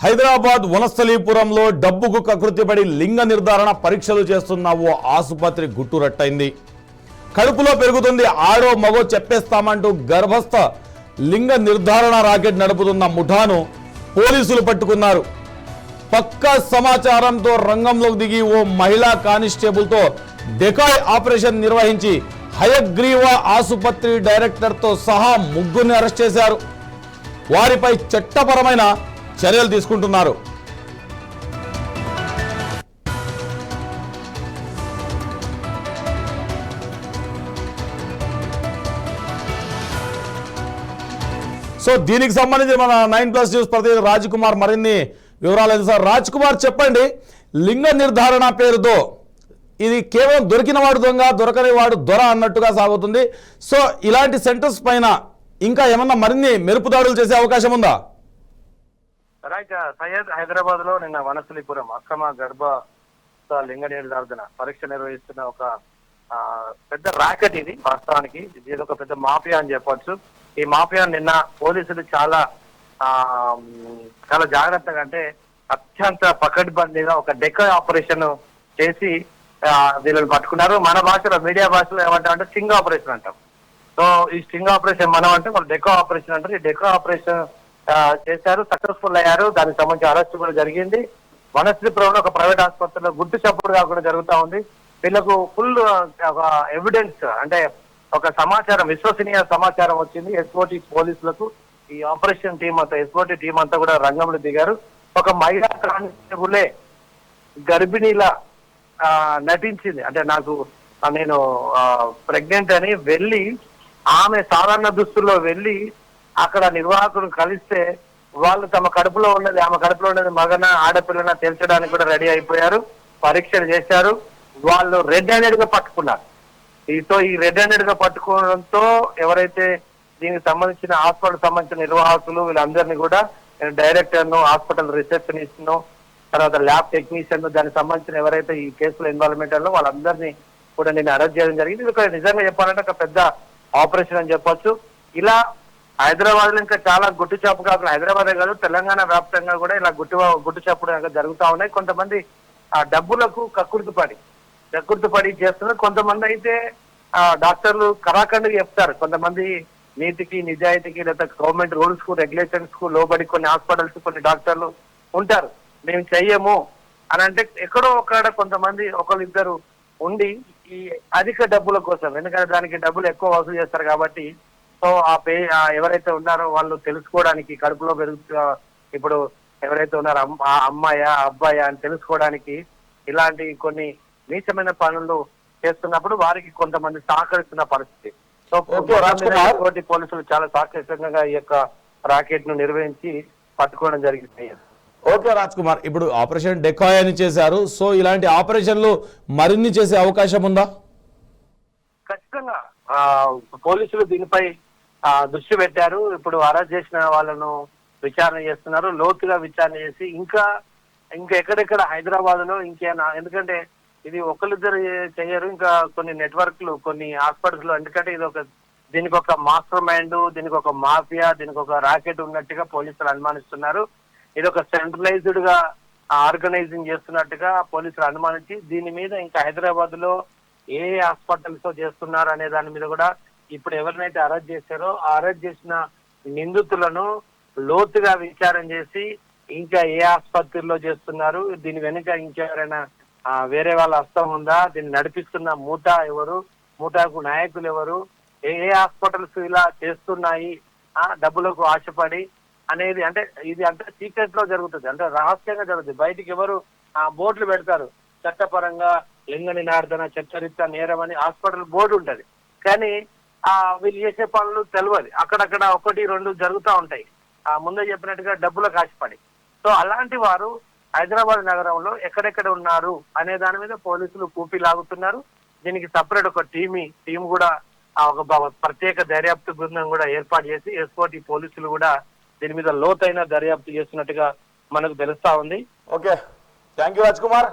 హైదరాబాద్ వనస్థలీపురంలో డబ్బుకు కకృతిపడి లింగ నిర్ధారణ పరీక్షలు చేస్తున్న ఓ ఆసుపత్రి గుట్టురట్టయింది. కడుపులో పెరుగుతుంది ఆడో మగో చెప్పేస్తామంటూ గర్భస్థ లింగ నిర్ధారణ రాకెట్ నడుపుతున్న ముఠాను పోలీసులు పట్టుకున్నారు. పక్కా సమాచారంతో రంగంలోకి దిగి ఓ మహిళా కానిస్టేబుల్తో డెకాయ్ ఆపరేషన్ నిర్వహించి హయగ్రీవ ఆసుపత్రి డైరెక్టర్తో సహా ముగ్గురిని అరెస్ట్ చేశారు. వారిపై చట్టపరమైన చర్యలు తీసుకుంటున్నారు. సో దీనికి సంబంధించి మన 9+ న్యూస్ ప్రతినిధి రాజ్ కుమార్ మరిన్ని వివరాలు. సార్ రాజ్ కుమార్, చెప్పండి, లింగ నిర్ధారణ పేరుతో ఇది కేవలం దొరికిన వాడు దొంగ, దొరకని వాడు దొర అన్నట్టుగా సాగుతుంది. సో ఇలాంటి సెంటర్స్ పైన ఇంకా ఏమన్నా మరిన్ని మెరుపుదాడులు చేసే అవకాశం ఉందా? రైట్ సయ్యద్, హైదరాబాద్ లో నిన్న వనస్థలీపురం అక్రమ గర్భ లింగ నిర్ధారణ పరీక్ష నిర్వహిస్తున్న ఒక పెద్ద రాకెట్ ఇది. వాస్తవానికి ఇది ఒక పెద్ద మాఫియా అని చెప్పొచ్చు. ఈ మాఫియా నిన్న పోలీసులు చాలా జాగ్రత్తగా, అంటే అత్యంత పకడ్బందీగా ఒక డెకాయ్ ఆపరేషన్ చేసి వీళ్ళని పట్టుకున్నారు. మన భాషలో, మీడియా భాషలో ఏమంటామంటే స్టింగ్ ఆపరేషన్ అంటాం. సో ఈ స్టింగ్ ఆపరేషన్ మనం అంటే వాళ్ళు డెకా ఆపరేషన్ అంటారు. ఈ డెకా ఆపరేషన్ చేశారు, సక్సెస్ఫుల్ అయ్యారు. దానికి సంబంధించి అరెస్ట్ కూడా జరిగింది. వనస్థలీపురంలో ఒక ప్రైవేట్ ఆసుపత్రిలో గుట్టు చప్పుడు కాకుండా జరుగుతూ ఉంది. వీళ్ళకు ఫుల్ ఒక ఎవిడెన్స్, అంటే ఒక సమాచారం, విశ్వసనీయ సమాచారం వచ్చింది ఎస్ఓటి పోలీసులకు. ఈ ఆపరేషన్ టీం అంతా, ఎస్ఓటి టీం అంతా కూడా రంగంలో దిగారు. ఒక మహిళా కానిస్టేబులే గర్భిణీల నటించింది, అంటే నేను ప్రెగ్నెంట్ అని వెళ్ళి, ఆమె సాధారణ దుస్తుల్లో వెళ్ళి అక్కడ నిర్వాహకుడు కలిస్తే వాళ్ళు తమ కడుపులో ఉన్నది, ఆమె కడుపులో ఉన్నది మగన ఆడపిల్లన తేల్చడానికి కూడా రెడీ అయిపోయారు. పరీక్షలు చేశారు. వాళ్ళు రెడ్ హ్యాండెడ్ గా పట్టుకున్నారు. సో ఈ రెడ్ హ్యాండెడ్ గా పట్టుకోవడంతో ఎవరైతే దీనికి సంబంధించిన హాస్పిటల్ సంబంధించిన నిర్వాహకులు వీళ్ళందరినీ కూడా, డైరెక్టర్ ను, హాస్పిటల్ రిసెప్షనిస్ట్ ను, తర్వాత ల్యాబ్ టెక్నీషియన్, దానికి సంబంధించిన ఎవరైతే ఈ కేసులో ఇన్వాల్వ్మెంట్ అయ్యారో వాళ్ళందరినీ కూడా నేను అరెస్ట్ చేయడం జరిగింది. ఇది ఒక నిజంగా చెప్పాలంటే ఒక పెద్ద ఆపరేషన్ అని చెప్పొచ్చు. ఇలా హైదరాబాద్ లో ఇంకా చాలా గుట్టు చాపు కాకుండా, హైదరాబాదే కాదు తెలంగాణ వ్యాప్తంగా కూడా ఇలా గుట్టు చాపుడు జరుగుతూ ఉన్నాయి. కొంతమంది ఆ డబ్బులకు కక్కుర్తి పడి చేస్తున్నారు. కొంతమంది అయితే డాక్టర్లు కరాఖండ్గా చెప్తారు. కొంతమంది నీతికి, నిజాయితీకి, లేదా గవర్నమెంట్ రూల్స్ కు, రెగ్యులేషన్స్ కు లోబడి కొన్ని హాస్పిటల్స్, కొన్ని డాక్టర్లు ఉంటారు. మేము చెయ్యము అని అంటే ఎక్కడో ఒక్కడ కొంతమంది ఒకరిద్దరు ఉండి ఈ అధిక డబ్బుల కోసం, ఎందుకంటే దానికి డబ్బులు ఎక్కువ వసూలు చేస్తారు కాబట్టి, సో ఎవరైతే ఉన్నారో వాళ్ళు తెలుసుకోవడానికి, కడుపులో ఇప్పుడు ఎవరైతే ఉన్నారో అమ్మాయా అబ్బాయా అని తెలుసుకోవడానికి ఇలాంటి కొన్ని నీచమైన పనులు చేస్తున్నప్పుడు వారికి కొంతమంది సహకరిస్తున్న పరిస్థితి. సో పోలీసులు చాలా సాహసంగా ఈ యొక్క రాకెట్ ను నిర్వహించి పట్టుకోవడం జరిగింది. ఓకే రాజ్ కుమార్, ఇప్పుడు ఆపరేషన్ డెకాయ్ అని చేశారు. సో ఇలాంటి ఆపరేషన్లు మరిన్ని చేసే అవకాశం ఉందా? ఖచ్చితంగా పోలీసులు దీనిపై దృష్టి పెట్టారు. ఇప్పుడు అరెస్ట్ చేసిన వాళ్ళను విచారణ చేస్తున్నారు. లోతుగా విచారణ చేసి ఇంకా ఎక్కడెక్కడ హైదరాబాద్ లో ఇంకేనా, ఎందుకంటే ఇది ఒకరిద్దరు చేయరు, ఇంకా కొన్ని నెట్వర్క్లు, కొన్ని హాస్పిటల్స్ లో, ఎందుకంటే దీనికి ఒక మాస్టర్ మైండ్, దీనికి ఒక మాఫియా, దీనికి ఒక రాకెట్ ఉన్నట్టుగా పోలీసులు అనుమానిస్తున్నారు. ఇది ఒక సెంట్రలైజ్డ్ గా ఆర్గనైజింగ్ చేస్తున్నట్టుగా పోలీసులు అనుమానించి దీని మీద ఇంకా హైదరాబాద్ లో ఏ హాస్పిటల్స్ తో చేస్తున్నారు అనే దాని మీద కూడా ఇప్పుడు ఎవరినైతే అరెస్ట్ చేశారో ఆ అరెస్ట్ చేసిన నిందితులను లోతుగా విచారణ చేసి ఇంకా ఏ ఆసుపత్రిలో చేస్తున్నారు, దీని వెనుక ఇంకెవరైనా వేరే వాళ్ళ హస్తం ఉందా, దీన్ని నడిపిస్తున్న మూటా ఎవరు, మూటాకు నాయకులు ఎవరు, ఏ హాస్పిటల్స్ ఇలా చేస్తున్నాయి డబ్బులకు ఆశపడి అనేది, అంటే ఇది అంటే సీక్రెట్ లో జరుగుతుంది, అంటే రహస్యంగా జరుగుతుంది. బయటికి ఎవరు బోర్డులు పెడతారు, చట్టపరంగా లింగ నిర్ధారణ చట్టరీత్యా నేరం అని హాస్పిటల్ బోర్డు ఉంటది, కానీ వీళ్ళు చేసే పనులు తెలియదు. అక్కడక్కడ 1-2 జరుగుతూ ఉంటాయి ముందే చెప్పినట్టుగా డబ్బులకు ఆశపడి. సో అలాంటి వారు హైదరాబాద్ నగరంలో ఎక్కడెక్కడ ఉన్నారు అనే దాని మీద పోలీసులు కూపీ లాగుతున్నారు. దీనికి సపరేట్ ఒక టీం కూడా, ఒక ప్రత్యేక దర్యాప్తు బృందం కూడా ఏర్పాటు చేసి ఎస్ఓటి పోలీసులు కూడా దీని మీద లోతైన దర్యాప్తు చేస్తున్నట్టుగా మనకు తెలుస్తా ఉంది. Okay, thank you Raj Kumar.